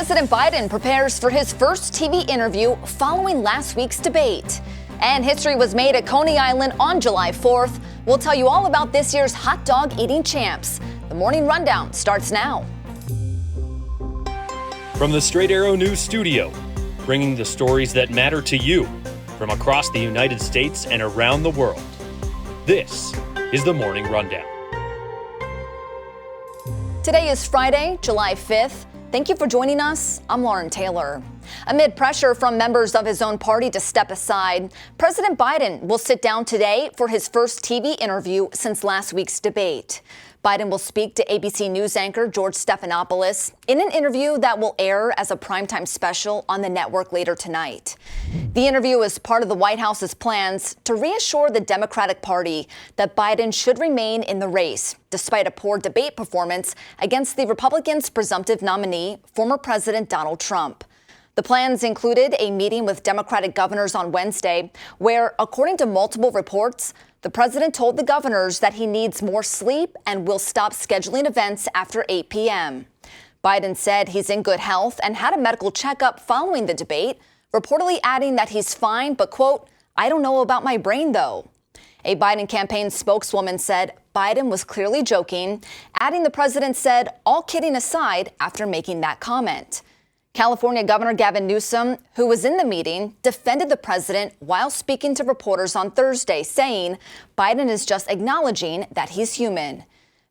President Biden prepares for his first TV interview following last week's debate. And history was made at Coney Island on July 4th. We'll tell you all about this year's hot dog eating champs. The Morning Rundown starts now. From the Straight Arrow News Studio, bringing the stories that matter to you from across the United States and around the world. This is the Morning Rundown. Today is Friday, July 5th. Thank you for joining us. I'm Lauren Taylor. Amid pressure from members of his own party to step aside, President Biden will sit down today for his first TV interview since last week's debate. Biden will speak to ABC News anchor George Stephanopoulos in an interview that will air as a primetime special on the network later tonight. The interview is part of the White House's plans to reassure the Democratic Party that Biden should remain in the race, despite a poor debate performance against the Republicans' presumptive nominee, former President Donald Trump. The plans included a meeting with Democratic governors on Wednesday, where, according to multiple reports, the president told the governors that he needs more sleep and will stop scheduling events after 8 p.m. Biden said he's in good health and had a medical checkup following the debate, reportedly adding that he's fine, but, quote, "I don't know about my brain, though." A Biden campaign spokeswoman said Biden was clearly joking, adding the president said, all kidding aside, after making that comment. California Governor Gavin Newsom, who was in the meeting, defended the president while speaking to reporters on Thursday, saying Biden is just acknowledging that he's human.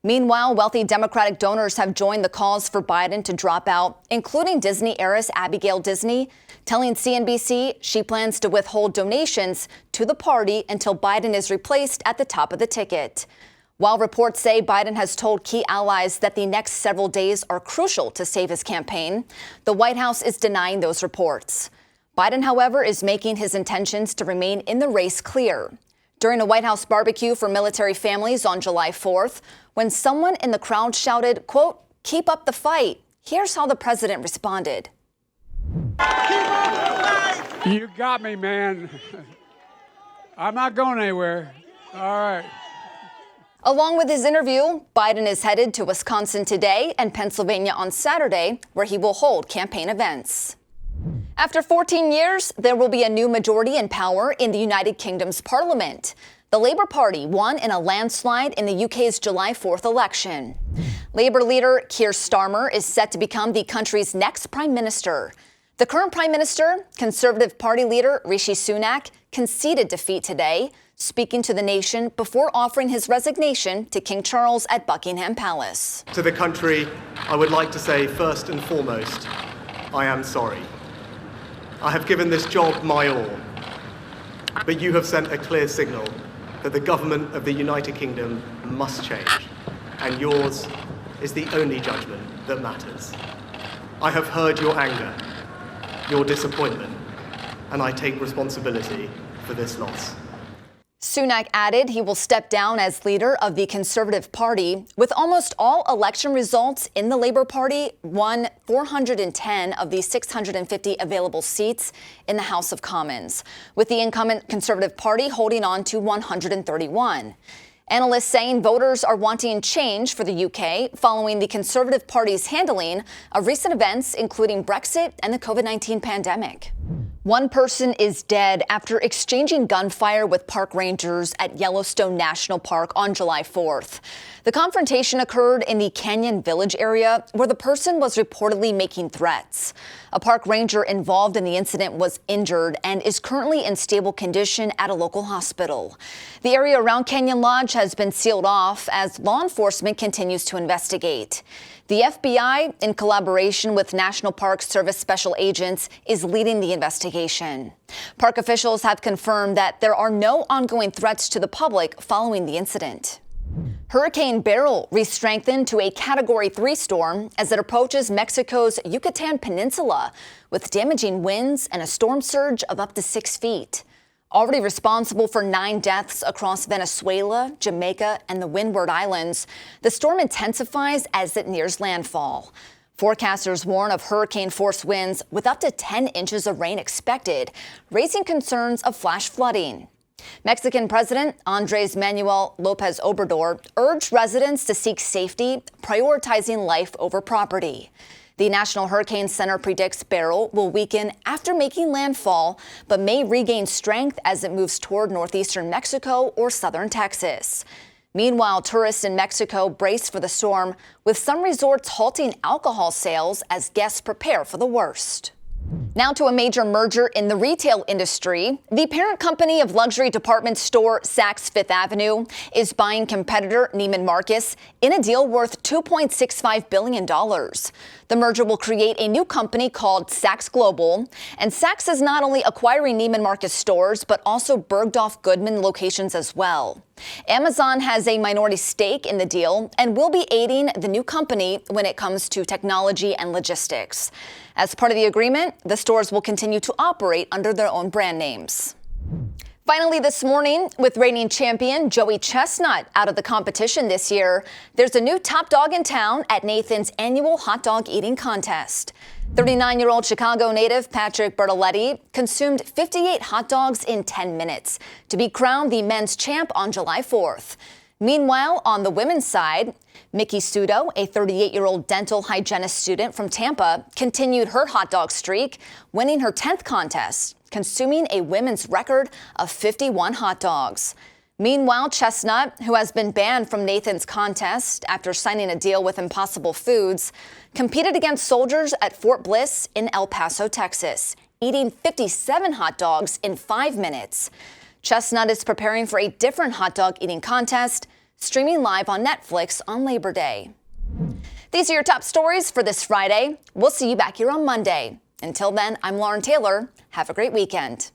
Meanwhile, wealthy Democratic donors have joined the calls for Biden to drop out, including Disney heiress Abigail Disney, telling CNBC she plans to withhold donations to the party until Biden is replaced at the top of the ticket. While reports say Biden has told key allies that the next several days are crucial to save his campaign, the White House is denying those reports. Biden, however, is making his intentions to remain in the race clear. During a White House barbecue for military families on July 4th, when someone in the crowd shouted, quote, "Keep up the fight," here's how the president responded. You got me, man. I'm not going anywhere. All right. Along with his interview, Biden is headed to Wisconsin today and Pennsylvania on Saturday, where he will hold campaign events. After 14 years, there will be a new majority in power in the United Kingdom's parliament. The Labour Party won in a landslide in the UK's July 4th election. Labour leader Keir Starmer is set to become the country's next prime minister. The current prime minister, Conservative Party leader Rishi Sunak, conceded defeat today, speaking to the nation before offering his resignation to King Charles at Buckingham Palace. To the country, I would like to say first and foremost, I am sorry. I have given this job my all, but you have sent a clear signal that the government of the United Kingdom must change, and yours is the only judgment that matters. I have heard your anger, your disappointment, and I take responsibility for this loss. Sunak added he will step down as leader of the Conservative Party. With almost all election results in the Labour Party, won 410 of the 650 available seats in the House of Commons, with the incumbent Conservative Party holding on to 131. Analysts saying voters are wanting change for the UK following the Conservative Party's handling of recent events, including Brexit and the COVID-19 pandemic. One person is dead after exchanging gunfire with park rangers at Yellowstone National Park on July 4th. The confrontation occurred in the Canyon Village area, where the person was reportedly making threats. A park ranger involved in the incident was injured and is currently in stable condition at a local hospital. The area around Canyon Lodge has been sealed off as law enforcement continues to investigate. The FBI, in collaboration with National Park Service special agents, is leading the investigation. Park officials have confirmed that there are no ongoing threats to the public following the incident. Hurricane Beryl re-strengthened to a Category 3 storm as it approaches Mexico's Yucatan Peninsula with damaging winds and a storm surge of up to 6 feet. Already responsible for 9 deaths across Venezuela, Jamaica, and the Windward Islands, the storm intensifies as it nears landfall. Forecasters warn of hurricane-force winds with up to 10 inches of rain expected, raising concerns of flash flooding. Mexican President Andrés Manuel López Obrador urged residents to seek safety, prioritizing life over property. The National Hurricane Center predicts Beryl will weaken after making landfall, but may regain strength as it moves toward northeastern Mexico or southern Texas. Meanwhile, tourists in Mexico brace for the storm, with some resorts halting alcohol sales as guests prepare for the worst. Now to a major merger in the retail industry. The parent company of luxury department store Saks Fifth Avenue is buying competitor Neiman Marcus in a deal worth $2.65 billion. The merger will create a new company called Saks Global, and Saks is not only acquiring Neiman Marcus stores, but also Bergdorf Goodman locations as well. Amazon has a minority stake in the deal and will be aiding the new company when it comes to technology and logistics. As part of the agreement, the stores will continue to operate under their own brand names. Finally this morning, with reigning champion Joey Chestnut out of the competition this year, there's a new top dog in town at Nathan's annual hot dog eating contest. 39-year-old Chicago native Patrick Bertoletti consumed 58 hot dogs in 10 minutes to be crowned the men's champ on July 4th. Meanwhile, on the women's side, Mickey Sudo, a 38-year-old dental hygienist student from Tampa, continued her hot dog streak, winning her 10th contest, consuming a women's record of 51 hot dogs. Meanwhile, Chestnut, who has been banned from Nathan's contest after signing a deal with Impossible Foods, competed against soldiers at Fort Bliss in El Paso, Texas, eating 57 hot dogs in 5 minutes. Chestnut is preparing for a different hot dog eating contest, streaming live on Netflix on Labor Day. These are your top stories for this Friday. We'll see you back here on Monday. Until then, I'm Lauren Taylor. Have a great weekend.